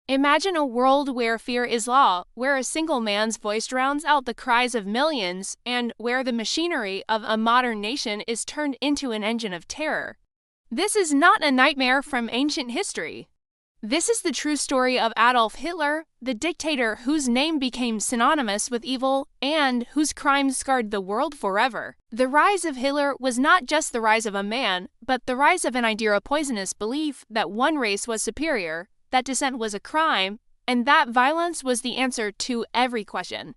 Imagine a world where fear is law, where a single man's voice drowns out the cries of millions, and where the machinery of a modern nation is turned into an engine of terror. This is not a nightmare from ancient history. This is the true story of Adolf Hitler, the dictator whose name became synonymous with evil and whose crimes scarred the world forever. The rise of Hitler was not just the rise of a man, but the rise of an idea of poisonous belief that one race was superior, that dissent was a crime, and that violence was the answer to every question.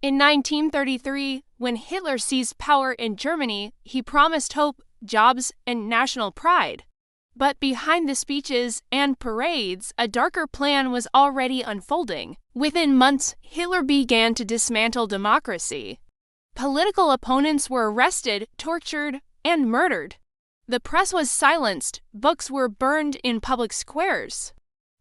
In 1933, when Hitler seized power in Germany, he promised hope, jobs, and national pride. But behind the speeches and parades, a darker plan was already unfolding. Within months, Hitler began to dismantle democracy. Political opponents were arrested, tortured, and murdered. The press was silenced, books were burned in public squares.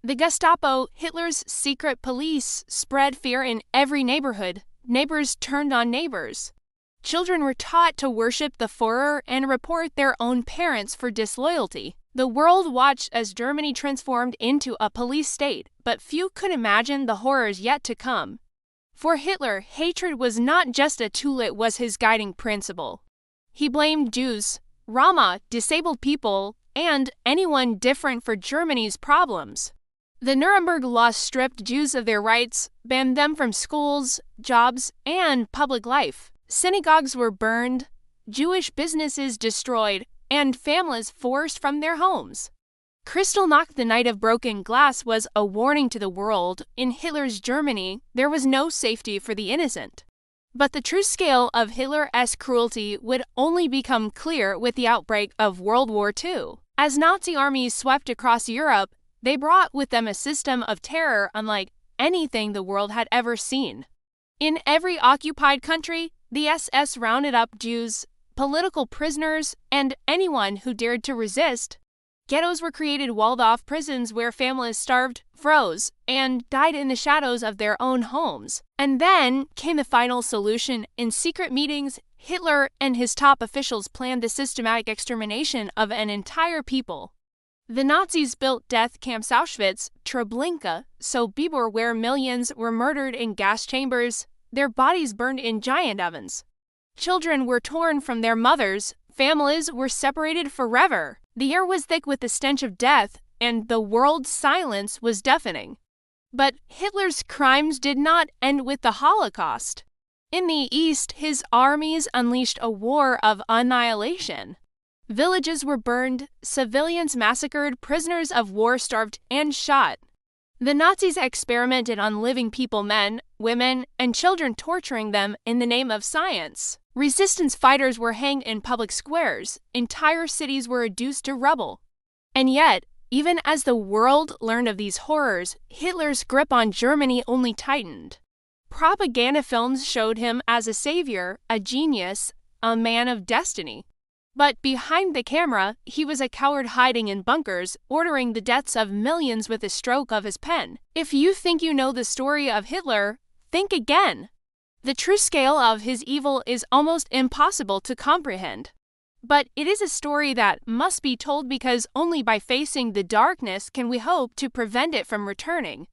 The Gestapo, Hitler's secret police, spread fear in every neighborhood. Neighbors turned on neighbors. Children were taught to worship the Führer and report their own parents for disloyalty. The world watched as Germany transformed into a police state, but few could imagine the horrors yet to come. For Hitler, hatred was not just a tool, it was his guiding principle. He blamed Jews, Roma, disabled people, and anyone different for Germany's problems. The Nuremberg Law stripped Jews of their rights, banned them from schools, jobs, and public life. Synagogues were burned, Jewish businesses destroyed, and families forced from their homes. Kristallnacht, the Night of Broken Glass, was a warning to the world. In Hitler's Germany, there was no safety for the innocent. But the true scale of Hitler's cruelty would only become clear with the outbreak of World War II. As Nazi armies swept across Europe, they brought with them a system of terror unlike anything the world had ever seen. In every occupied country, the SS rounded up Jews, political prisoners, and anyone who dared to resist. Ghettos were created, walled-off prisons where families starved, froze, and died in the shadows of their own homes. And then came the final solution. In secret meetings, Hitler and his top officials planned the systematic extermination of an entire people. The Nazis built death camps Auschwitz, Treblinka, Sobibor, where millions were murdered in gas chambers, their bodies burned in giant ovens. Children were torn from their mothers, families were separated forever. The air was thick with the stench of death, and the world's silence was deafening. But Hitler's crimes did not end with the Holocaust. In the East, his armies unleashed a war of annihilation. Villages were burned, civilians massacred, prisoners of war starved and shot. The Nazis experimented on living people, men, women, and children, torturing them in the name of science. Resistance fighters were hanged in public squares. Entire cities were reduced to rubble. And yet, even as the world learned of these horrors, Hitler's grip on Germany only tightened. Propaganda films showed him as a savior, a genius, a man of destiny. But behind the camera, he was a coward hiding in bunkers, ordering the deaths of millions with a stroke of his pen. If you think you know the story of Hitler, think again. The true scale of his evil is almost impossible to comprehend. But it is a story that must be told, because only by facing the darkness can we hope to prevent it from returning.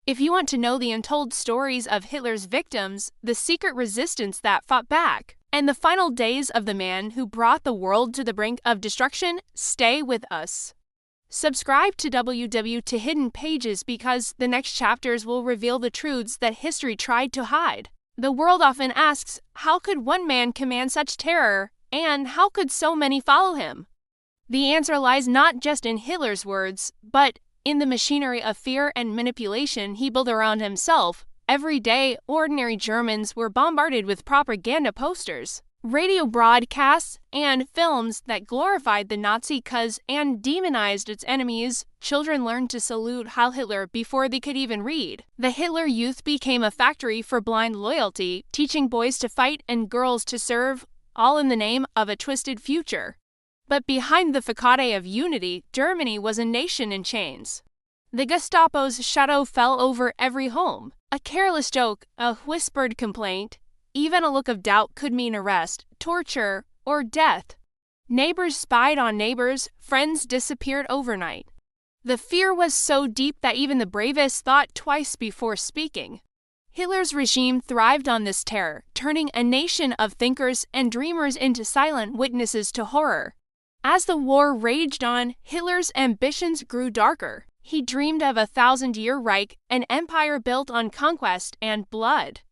If you want to know the untold stories of Hitler's victims, the secret resistance that fought back, and the final days of the man who brought the world to the brink of destruction, stay with us. Subscribe to WW2 Hidden Pages, because the next chapters will reveal the truths that history tried to hide. The world often asks, how could one man command such terror, and how could so many follow him? The answer lies not just in Hitler's words, but in the machinery of fear and manipulation he built around himself. Every day, ordinary Germans were bombarded with propaganda posters, radio broadcasts, and films that glorified the Nazi cause and demonized its enemies. Children learned to salute Heil Hitler before they could even read. The Hitler Youth became a factory for blind loyalty, teaching boys to fight and girls to serve, all in the name of a twisted future. But behind the facade of unity, Germany was a nation in chains. The Gestapo's shadow fell over every home. A careless joke, a whispered complaint, even a look of doubt could mean arrest, torture, or death. Neighbors spied on neighbors, friends disappeared overnight. The fear was so deep that even the bravest thought twice before speaking. Hitler's regime thrived on this terror, turning a nation of thinkers and dreamers into silent witnesses to horror. As the war raged on, Hitler's ambitions grew darker. He dreamed of a 1,000-year Reich, an empire built on conquest and blood.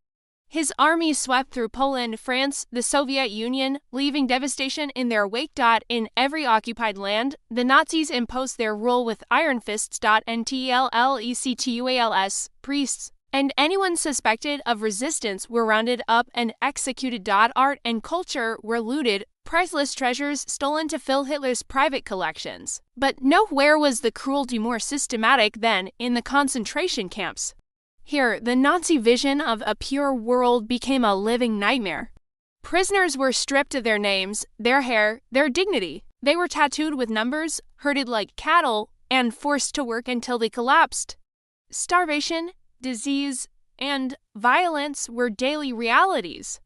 His army swept through Poland, France, the Soviet Union, leaving devastation in their wake. In every occupied land, the Nazis imposed their rule with iron fists. Untold priests and anyone suspected of resistance were rounded up and executed. Art and culture were looted, priceless treasures stolen to fill Hitler's private collections. But nowhere was the cruelty more systematic than in the concentration camps. Here, the Nazi vision of a pure world became a living nightmare. Prisoners were stripped of their names, their hair, their dignity. They were tattooed with numbers, herded like cattle, and forced to work until they collapsed. Starvation, disease, and violence were daily realities.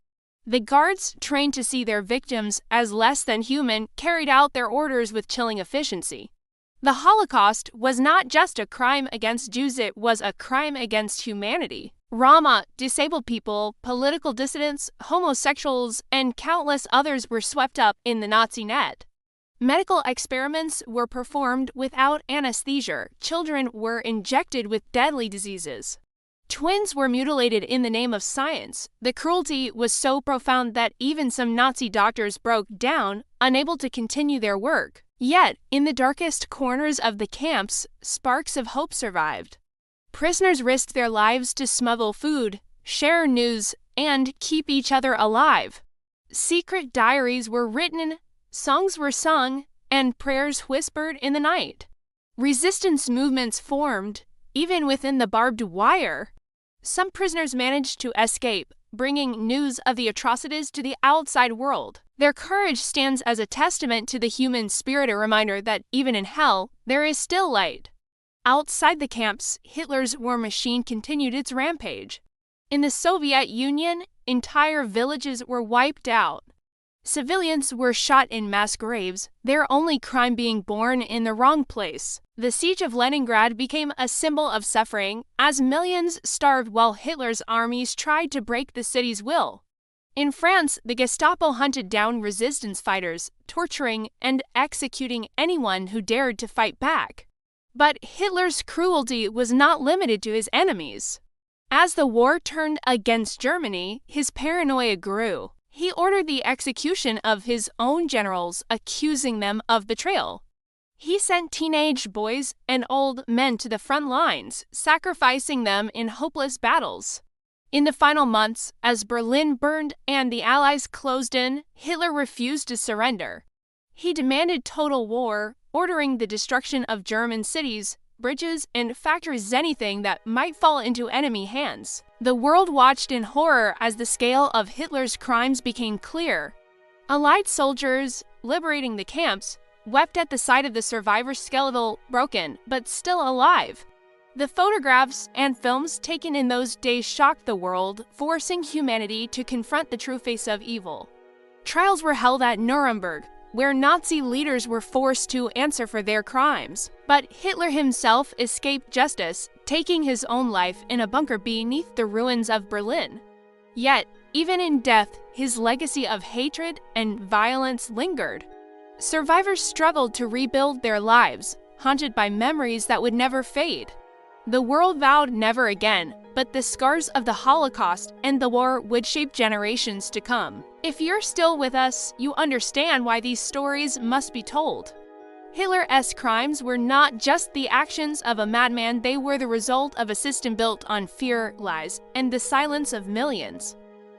The guards, trained to see their victims as less than human, carried out their orders with chilling efficiency. The Holocaust was not just a crime against Jews, it was a crime against humanity. Roma, disabled people, political dissidents, homosexuals, and countless others were swept up in the Nazi net. Medical experiments were performed without anesthesia. Children were injected with deadly diseases. Twins were mutilated in the name of science. The cruelty was so profound that even some Nazi doctors broke down, unable to continue their work. Yet, in the darkest corners of the camps, sparks of hope survived. Prisoners risked their lives to smuggle food, share news, and keep each other alive. Secret diaries were written, songs were sung, and prayers whispered in the night. Resistance movements formed, even within the barbed wire. Some prisoners managed to escape, bringing news of the atrocities to the outside world. Their courage stands as a testament to the human spirit, a reminder that even in hell, there is still light. Outside the camps, Hitler's war machine continued its rampage. In the Soviet Union, entire villages were wiped out. Civilians were shot in mass graves, their only crime being born in the wrong place. The siege of Leningrad became a symbol of suffering, as millions starved while Hitler's armies tried to break the city's will. In France, the Gestapo hunted down resistance fighters, torturing and executing anyone who dared to fight back. But Hitler's cruelty was not limited to his enemies. As the war turned against Germany, his paranoia grew. He ordered the execution of his own generals, accusing them of betrayal. He sent teenage boys and old men to the front lines, sacrificing them in hopeless battles. In the final months, as Berlin burned and the Allies closed in, Hitler refused to surrender. He demanded total war, ordering the destruction of German cities, bridges, and factories, anything that might fall into enemy hands. The world watched in horror as the scale of Hitler's crimes became clear. Allied soldiers, liberating the camps, wept at the sight of the survivors' skeletal, broken, but still alive. The photographs and films taken in those days shocked the world, forcing humanity to confront the true face of evil. Trials were held at Nuremberg, where Nazi leaders were forced to answer for their crimes. But Hitler himself escaped justice, taking his own life in a bunker beneath the ruins of Berlin. Yet, even in death, his legacy of hatred and violence lingered. Survivors struggled to rebuild their lives, haunted by memories that would never fade. The world vowed never again, but the scars of the Holocaust and the war would shape generations to come. If you're still with us, you understand why these stories must be told. Hitler's crimes were not just the actions of a madman, they were the result of a system built on fear, lies, and the silence of millions.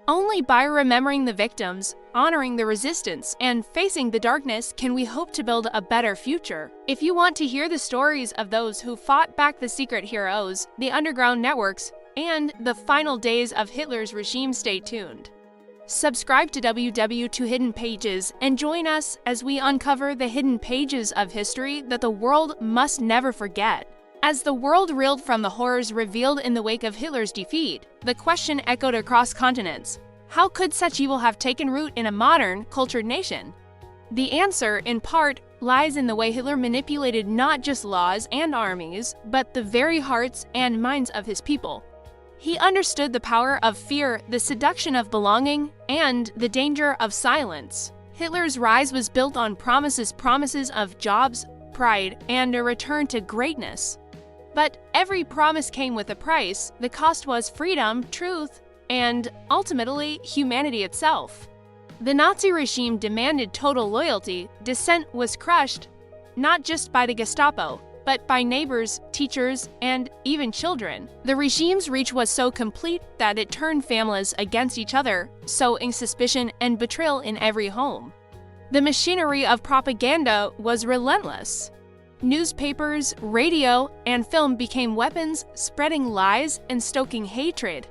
Only by remembering the victims, honoring the resistance, and facing the darkness can we hope to build a better future. If you want to hear the stories of those who fought back, the secret heroes, the underground networks, and the final days of Hitler's regime, stay tuned. Subscribe to WW2 Hidden Pages and join us as we uncover the hidden pages of history that the world must never forget. As the world reeled from the horrors revealed in the wake of Hitler's defeat, the question echoed across continents: how could such evil have taken root in a modern, cultured nation? The answer, in part, lies in the way Hitler manipulated not just laws and armies, but the very hearts and minds of his people. He understood the power of fear, the seduction of belonging, and the danger of silence. Hitler's rise was built on promises of jobs, pride, and a return to greatness. But every promise came with a price. The cost was freedom, truth, and, ultimately, humanity itself. The Nazi regime demanded total loyalty. Dissent was crushed, not just by the Gestapo, but by neighbors, teachers, and even children. The regime's reach was so complete that it turned families against each other, sowing suspicion and betrayal in every home. The machinery of propaganda was relentless. Newspapers, radio, and film became weapons, spreading lies and stoking hatred.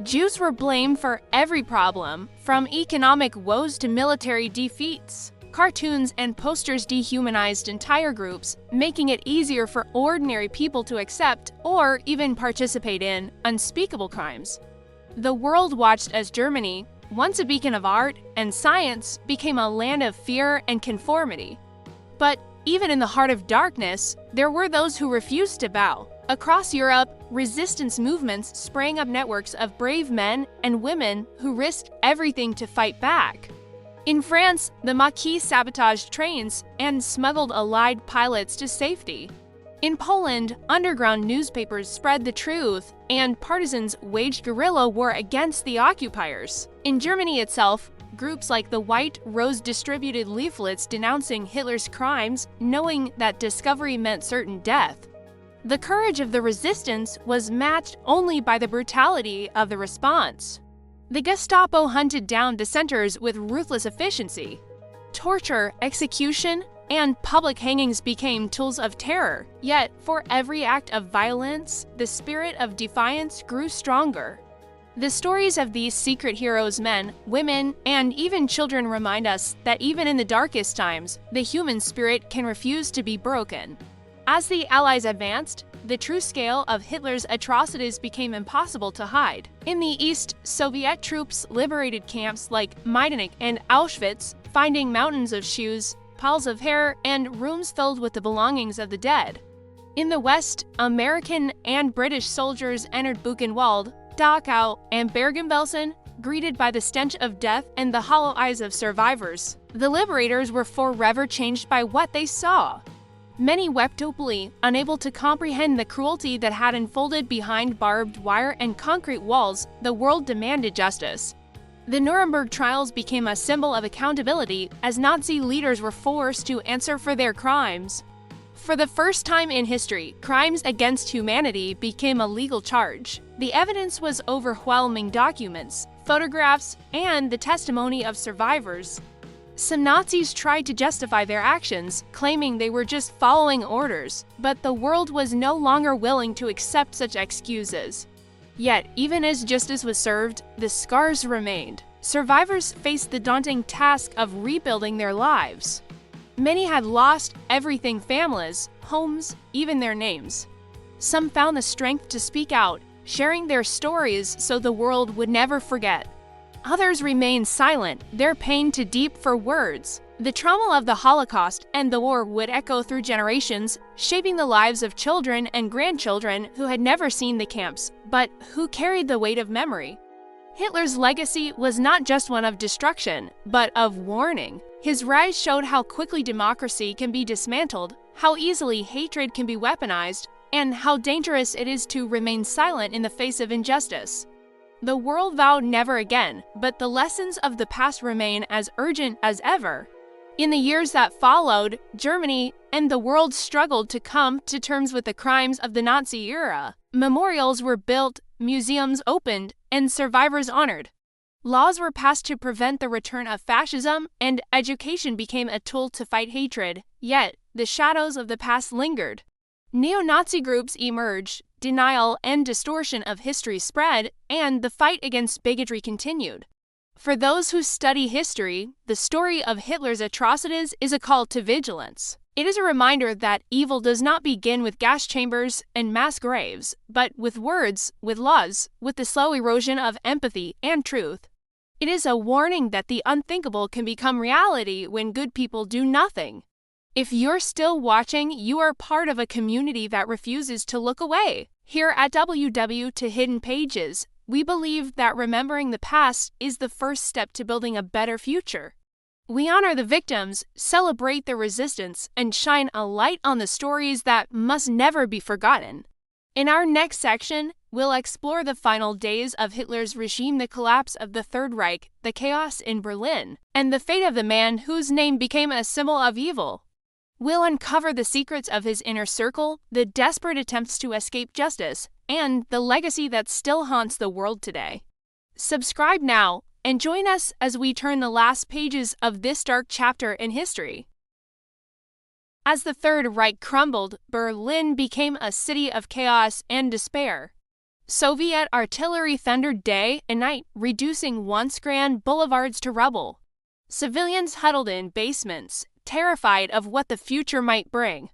Jews were blamed for every problem, from economic woes to military defeats. Cartoons and posters dehumanized entire groups, making it easier for ordinary people to accept or even participate in unspeakable crimes. The world watched as Germany, once a beacon of art and science, became a land of fear and conformity. But even in the heart of darkness, there were those who refused to bow. Across Europe, resistance movements sprang up, networks of brave men and women who risked everything to fight back. In France, the Maquis sabotaged trains and smuggled Allied pilots to safety. In Poland, underground newspapers spread the truth, and partisans waged guerrilla war against the occupiers. In Germany itself, groups like the White Rose distributed leaflets denouncing Hitler's crimes, knowing that discovery meant certain death. The courage of the resistance was matched only by the brutality of the response. The Gestapo hunted down dissenters with ruthless efficiency. Torture, execution, and public hangings became tools of terror. Yet, for every act of violence, the spirit of defiance grew stronger. The stories of these secret heroes, men, women, and even children remind us that even in the darkest times, the human spirit can refuse to be broken. As the Allies advanced, the true scale of Hitler's atrocities became impossible to hide. In the East, Soviet troops liberated camps like Majdanek and Auschwitz, finding mountains of shoes, piles of hair, and rooms filled with the belongings of the dead. In the West, American and British soldiers entered Buchenwald, Dachau, and Bergen-Belsen, greeted by the stench of death and the hollow eyes of survivors. The liberators were forever changed by what they saw. Many wept openly, unable to comprehend the cruelty that had unfolded behind barbed wire and concrete walls. The world demanded justice. The Nuremberg trials became a symbol of accountability as Nazi leaders were forced to answer for their crimes. For the first time in history, crimes against humanity became a legal charge. The evidence was overwhelming: documents, photographs, and the testimony of survivors. Some Nazis tried to justify their actions, claiming they were just following orders, but the world was no longer willing to accept such excuses. Yet, even as justice was served, the scars remained. Survivors faced the daunting task of rebuilding their lives. Many had lost everything: families, homes, even their names. Some found the strength to speak out, sharing their stories so the world would never forget. Others remained silent, their pain too deep for words. The trauma of the Holocaust and the war would echo through generations, shaping the lives of children and grandchildren who had never seen the camps, but who carried the weight of memory. Hitler's legacy was not just one of destruction, but of warning. His rise showed how quickly democracy can be dismantled, how easily hatred can be weaponized, and how dangerous it is to remain silent in the face of injustice. The world vowed never again, but the lessons of the past remain as urgent as ever. In the years that followed, Germany and the world struggled to come to terms with the crimes of the Nazi era. Memorials were built, museums opened, and survivors honored. Laws were passed to prevent the return of fascism, and education became a tool to fight hatred. Yet, the shadows of the past lingered. Neo-Nazi groups emerged, denial and distortion of history spread, and the fight against bigotry continued. For those who study history, the story of Hitler's atrocities is a call to vigilance. It is a reminder that evil does not begin with gas chambers and mass graves, but with words, with laws, with the slow erosion of empathy and truth. It is a warning that the unthinkable can become reality when good people do nothing. If you're still watching, you are part of a community that refuses to look away. Here at WW2 Hidden Pages, we believe that remembering the past is the first step to building a better future. We honor the victims, celebrate their resistance, and shine a light on the stories that must never be forgotten. In our next section, we'll explore the final days of Hitler's regime, the collapse of the Third Reich, the chaos in Berlin, and the fate of the man whose name became a symbol of evil. We'll uncover the secrets of his inner circle, the desperate attempts to escape justice, and the legacy that still haunts the world today. Subscribe now and join us as we turn the last pages of this dark chapter in history. As the Third Reich crumbled, Berlin became a city of chaos and despair. Soviet artillery thundered day and night, reducing once grand boulevards to rubble. Civilians huddled in basements, terrified of what the future might bring.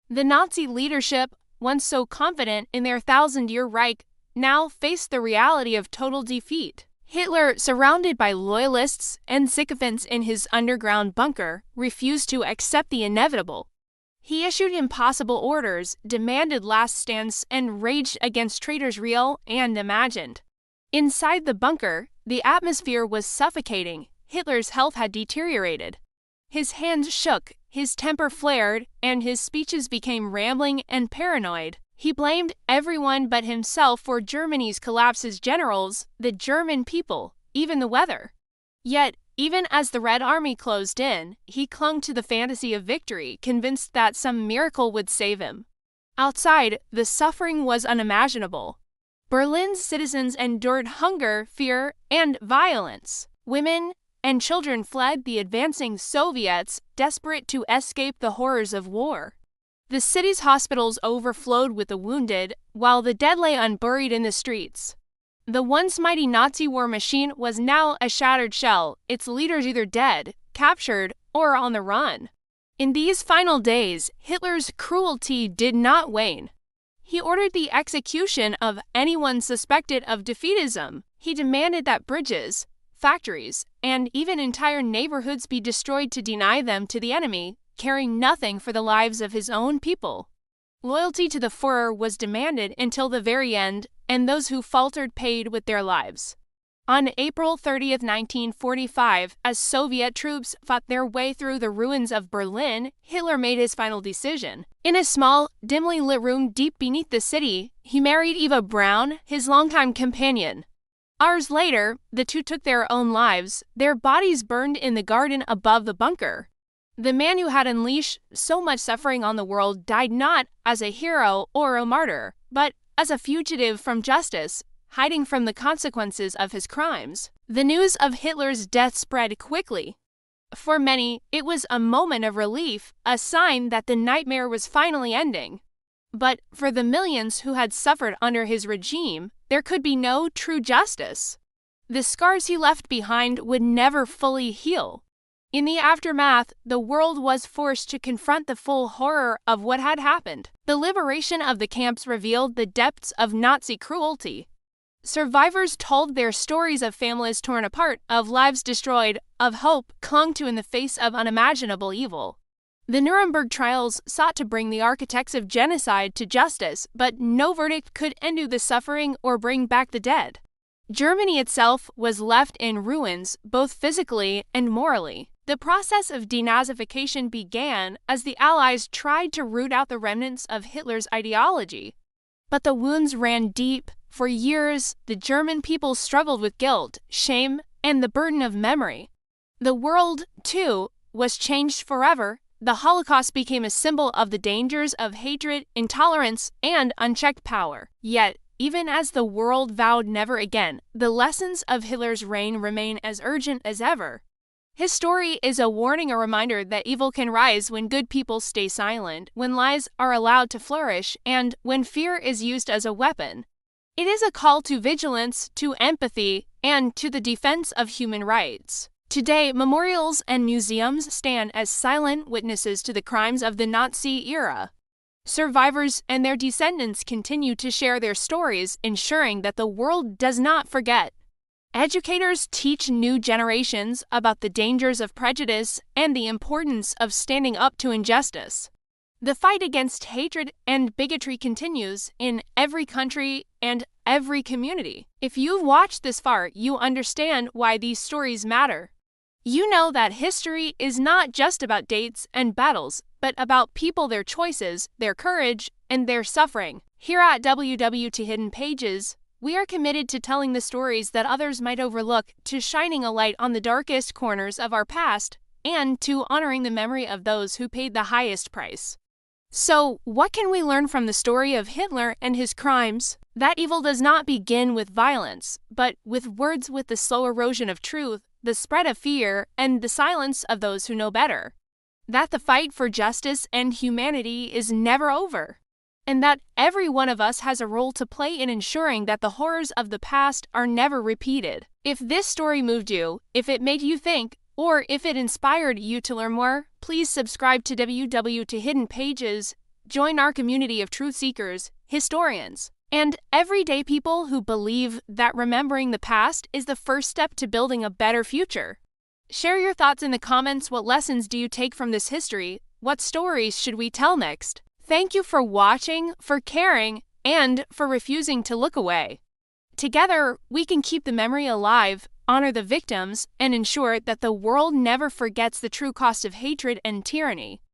The Nazi leadership, once so confident in their thousand-year Reich, now faced the reality of total defeat. Hitler, surrounded by loyalists and sycophants in his underground bunker, refused to accept the inevitable. He issued impossible orders, demanded last stands, and raged against traitors real and imagined. Inside the bunker, the atmosphere was suffocating. Hitler's health had deteriorated. His hands shook, his temper flared, and his speeches became rambling and paranoid. He blamed everyone but himself for Germany's collapse, his generals, the German people, even the weather. Yet, even as the Red Army closed in, he clung to the fantasy of victory, convinced that some miracle would save him. Outside, the suffering was unimaginable. Berlin's citizens endured hunger, fear, and violence. Women and children fled the advancing Soviets, desperate to escape the horrors of war. The city's hospitals overflowed with the wounded, while the dead lay unburied in the streets. The once mighty Nazi war machine was now a shattered shell, its leaders either dead, captured, or on the run. In these final days, Hitler's cruelty did not wane. He ordered the execution of anyone suspected of defeatism. He demanded that bridges, factories, and even entire neighborhoods be destroyed to deny them to the enemy, caring nothing for the lives of his own people. Loyalty to the Führer was demanded until the very end, and those who faltered paid with their lives. On April 30, 1945, as Soviet troops fought their way through the ruins of Berlin, Hitler made his final decision. In a small, dimly lit room deep beneath the city, he married Eva Braun, his longtime companion. Hours later, the two took their own lives, their bodies burned in the garden above the bunker. The man who had unleashed so much suffering on the world died not as a hero or a martyr, but as a fugitive from justice, hiding from the consequences of his crimes. The news of Hitler's death spread quickly. For many, it was a moment of relief, a sign that the nightmare was finally ending. But for the millions who had suffered under his regime, there could be no true justice. The scars he left behind would never fully heal. In the aftermath, the world was forced to confront the full horror of what had happened. The liberation of the camps revealed the depths of Nazi cruelty. Survivors told their stories of families torn apart, of lives destroyed, of hope clung to in the face of unimaginable evil. The Nuremberg trials sought to bring the architects of genocide to justice, but no verdict could undo the suffering or bring back the dead. Germany itself was left in ruins, both physically and morally. The process of denazification began as the Allies tried to root out the remnants of Hitler's ideology. But the wounds ran deep. For years, the German people struggled with guilt, shame, and the burden of memory. The world, too, was changed forever. The Holocaust became a symbol of the dangers of hatred, intolerance, and unchecked power. Yet, even as the world vowed never again, the lessons of Hitler's reign remain as urgent as ever. His story is a warning, a reminder that evil can rise when good people stay silent, when lies are allowed to flourish, and when fear is used as a weapon. It is a call to vigilance, to empathy, and to the defense of human rights. Today, memorials and museums stand as silent witnesses to the crimes of the Nazi era. Survivors and their descendants continue to share their stories, ensuring that the world does not forget. Educators teach new generations about the dangers of prejudice and the importance of standing up to injustice. The fight against hatred and bigotry continues in every country and every community. If you've watched this far, you understand why these stories matter. You know that history is not just about dates and battles, but about people, their choices, their courage, and their suffering. Here at WW2 Hidden Pages, we are committed to telling the stories that others might overlook, to shining a light on the darkest corners of our past, and to honoring the memory of those who paid the highest price. So, what can we learn from the story of Hitler and his crimes? That evil does not begin with violence, but with words, with the slow erosion of truth, the spread of fear, and the silence of those who know better. That the fight for justice and humanity is never over. And that every one of us has a role to play in ensuring that the horrors of the past are never repeated. If this story moved you, if it made you think, or if it inspired you to learn more, please subscribe to WW2 Hidden Pages, join our community of truth seekers, historians, and everyday people who believe that remembering the past is the first step to building a better future. Share your thoughts in the comments. What lessons do you take from this history? What stories should we tell next? Thank you for watching, for caring, and for refusing to look away. Together, we can keep the memory alive, honor the victims, and ensure that the world never forgets the true cost of hatred and tyranny.